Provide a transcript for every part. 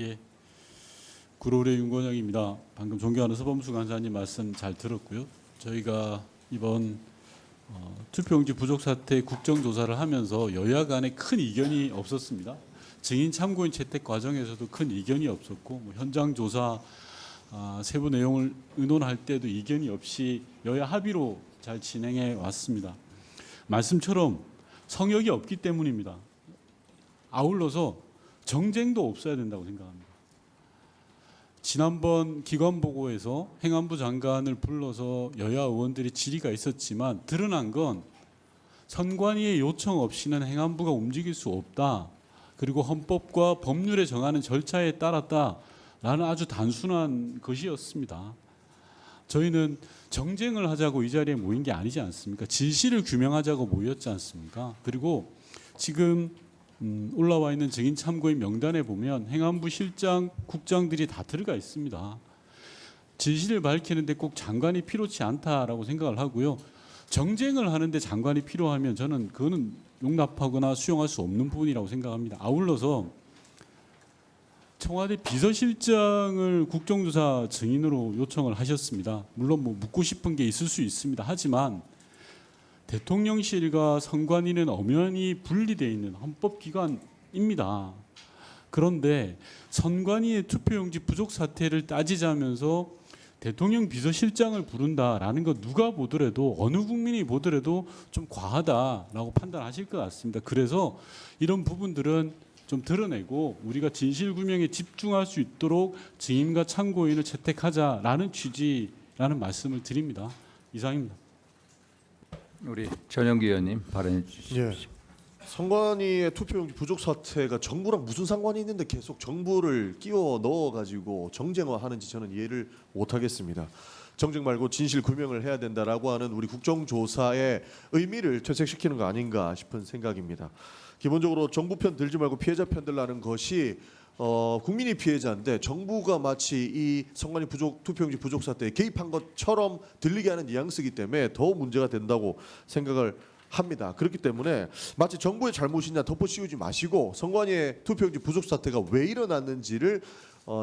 예, 구로울의 윤건영입니다. 방금 존경하는 서범수 간사님 말씀 잘 들었고요. 저희가 이번 투표용지 부족 사태 국정조사를 하면서 여야 간에 큰 이견이 없었습니다. 증인 참고인 채택 과정에서도 큰 이견이 없었고 현장 조사 세부 내용을 의논할 때도 이견이 없이 여야 합의로 잘 진행해 왔습니다. 말씀처럼 성역이 없기 때문입니다. 아울러서 정쟁도 없어야 된다고 생각합니다. 지난번 기관보고에서 행안부 장관을 불러서 여야 의원들이 질의가 있었지만 드러난 건 선관위의 요청 없이는 행안부가 움직일 수 없다. 그리고 헌법과 법률에 정하는 절차에 따랐다라는 아주 단순한 것이었습니다. 저희는 정쟁을 하자고 이 자리에 모인 게 아니지 않습니까? 진실을 규명하자고 모였지 않습니까? 그리고 지금 올라와 있는 증인 참고인 명단에 보면 행안부 실장, 국장들이 다 들어가 있습니다. 진실을 밝히는데 꼭 장관이 필요치 않다라고 생각을 하고요. 정쟁을 하는데 장관이 필요하면 저는 그거는 용납하거나 수용할 수 없는 부분이라고 생각합니다. 아울러서 청와대 비서실장을 국정조사 증인으로 요청을 하셨습니다. 물론 묻고 싶은 게 있을 수 있습니다. 하지만 대통령실과 선관위는 엄연히 분리되어 있는 헌법기관입니다. 그런데 선관위의 투표용지 부족 사태를 따지자면서 대통령 비서실장을 부른다라는 거 누가 보더라도 어느 국민이 보더라도 좀 과하다라고 판단하실 것 같습니다. 그래서 이런 부분들은 좀 드러내고 우리가 진실규명에 집중할 수 있도록 증인과 참고인을 채택하자라는 취지라는 말씀을 드립니다. 이상입니다. 우리 전영기 의원님 발언해 주십시오. 예. 선관위의 투표용지 부족 사태가 정부랑 무슨 상관이 있는데 계속 정부를 끼워 넣어가지고 정쟁화하는지 저는 이해를 못하겠습니다. 정쟁 말고 진실 규명을 해야 된다라고 하는 우리 국정조사의 의미를 퇴색시키는 거 아닌가 싶은 생각입니다. 기본적으로 정부 편 들지 말고 피해자 편 들라는 것이 국민이 피해자인데 정부가 마치 이 선관위 부족 투표용지 부족 사태에 개입한 것처럼 들리게 하는 뉘앙스이기 때문에 더 문제가 된다고 생각을 합니다. 그렇기 때문에 마치 정부의 잘못이냐 덮어씌우지 마시고 선관위의 투표용지 부족 사태가 왜 일어났는지를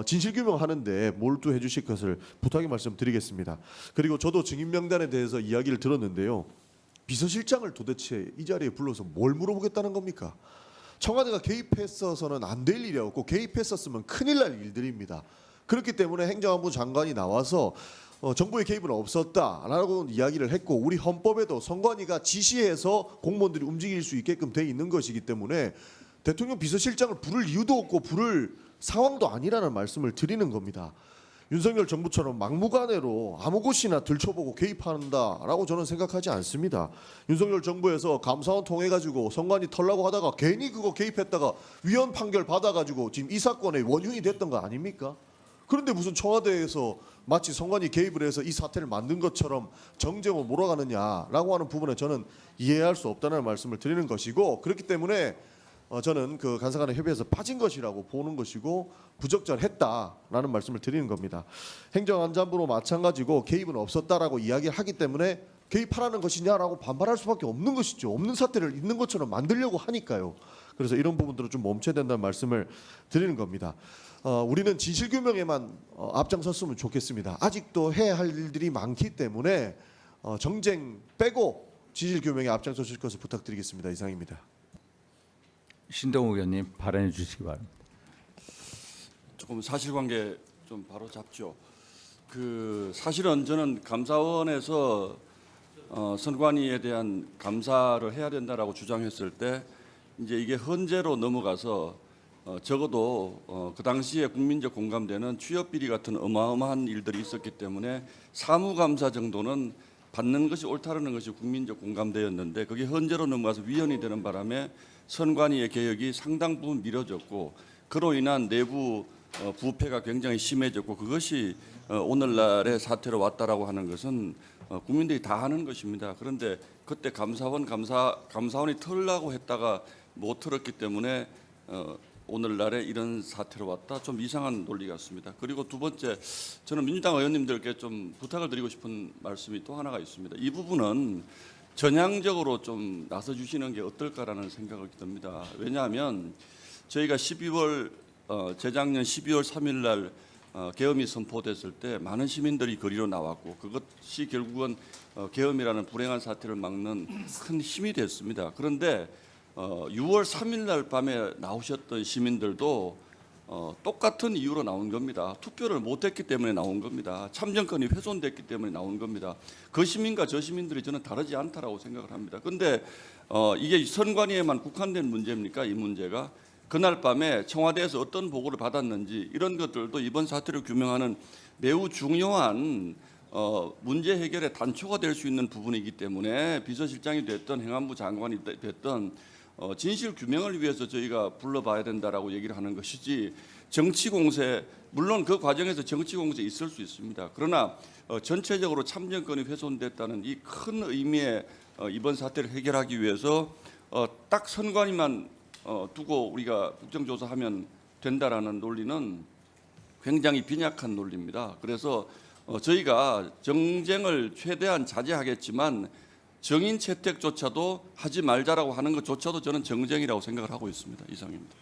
진실규명하는데 몰두해 주실 것을 부탁의 말씀드리겠습니다. 그리고 저도 증인 명단에 대해서 이야기를 들었는데요. 비서실장을 도대체 이 자리에 불러서 뭘 물어보겠다는 겁니까? 청와대가 개입했어서는 안 될 일이었고 개입했었으면 큰일 날 일들입니다. 그렇기 때문에 행정안보 장관이 나와서 정부의 개입은 없었다라고 이야기를 했고 우리 헌법에도 선관위가 지시해서 공무원들이 움직일 수 있게끔 돼 있는 것이기 때문에 대통령 비서실장을 부를 이유도 없고 부를 상황도 아니라는 말씀을 드리는 겁니다. 윤석열 정부처럼 막무가내로 아무 곳이나 들춰보고 개입한다라고 저는 생각하지 않습니다. 윤석열 정부에서 감사원 통해 가지고 선관위 털라고 하다가 괜히 그거 개입했다가 위헌 판결 받아가지고 지금 이 사건의 원흉이 됐던 거 아닙니까? 그런데 무슨 청와대에서 마치 선관위 개입을 해서 이 사태를 만든 것처럼 정쟁으로 몰아가느냐라고 하는 부분에 저는 이해할 수 없다는 말씀을 드리는 것이고 그렇기 때문에 저는 그 간사간의 협의에서 빠진 것이라고 보는 것이고 부적절했다라는 말씀을 드리는 겁니다. 행정안전부로 마찬가지고 개입은 없었다라고 이야기를 하기 때문에 개입하라는 것이냐라고 반발할 수밖에 없는 것이죠. 없는 사태를 있는 것처럼 만들려고 하니까요. 그래서 이런 부분들은 좀 멈춰야 된다는 말씀을 드리는 겁니다. 우리는 진실규명에만 앞장섰으면 좋겠습니다. 아직도 해야 할 일들이 많기 때문에 정쟁 빼고 진실규명에 앞장서실 것을 부탁드리겠습니다. 이상입니다. 신동욱 의원님 발언해 주시기 바랍니다. 조금 사실관계 좀 바로 잡죠. 사실은 저는 감사원에서 선관위에 대한 감사를 해야 된다라고 주장했을 때 이제 이게 헌재로 넘어가서 적어도 그 당시에 국민적 공감대는 취업 비리 같은 어마어마한 일들이 있었기 때문에 사무감사 정도는 받는 것이 옳다는 것이 국민적 공감대였는데 그게 헌재로 넘어가서 위헌이 되는 바람에 선관위의 개혁이 상당 부분 미뤄졌고 그로 인한 내부 부패가 굉장히 심해졌고 그것이 오늘날의 사태로 왔다라고 하는 것은 국민들이 다 하는 것입니다. 그런데 그때 감사원이 털라고 했다가 못 털었기 때문에 오늘날에 이런 사태로 왔다. 좀 이상한 논리 같습니다. 그리고 두 번째, 저는 민주당 의원님들께 좀 부탁을 드리고 싶은 말씀이 또 하나가 있습니다. 이 부분은 전향적으로 좀 나서 주시는 게 어떨까라는 생각이 듭니다. 왜냐하면 저희가 12월 재작년 12월 3일 날 계엄이 선포됐을 때 많은 시민들이 거리로 나왔고 그것이 결국은 계엄이라는 불행한 사태를 막는 큰 힘이 됐습니다. 그런데 6월 3일 날 밤에 나오셨던 시민들도 똑같은 이유로 나온 겁니다. 투표를 못했기 때문에 나온 겁니다. 참정권이 훼손됐기 때문에 나온 겁니다. 그 시민과 저 시민들이 저는 다르지 않다라고 생각을 합니다. 그런데 이게 선관위에만 국한된 문제입니까? 이 문제가 그날 밤에 청와대에서 어떤 보고를 받았는지 이런 것들도 이번 사태를 규명하는 매우 중요한 문제 해결의 단초가 될 수 있는 부분이기 때문에 비서실장이 됐던 행안부 장관이 됐던 진실 규명을 위해서 저희가 불러봐야 된다라고 얘기를 하는 것이지 정치 공세 물론 그 과정에서 정치 공세 있을 수 있습니다. 그러나 전체적으로 참정권이 훼손됐다는 이 큰 의미의 이번 사태를 해결하기 위해서 딱 선관위만 두고 우리가 국정조사하면 된다라는 논리는 굉장히 빈약한 논리입니다. 그래서 저희가 정쟁을 최대한 자제하겠지만 정인 채택조차도 하지 말자라고 하는 것조차도 저는 정쟁이라고 생각을 하고 있습니다. 이상입니다.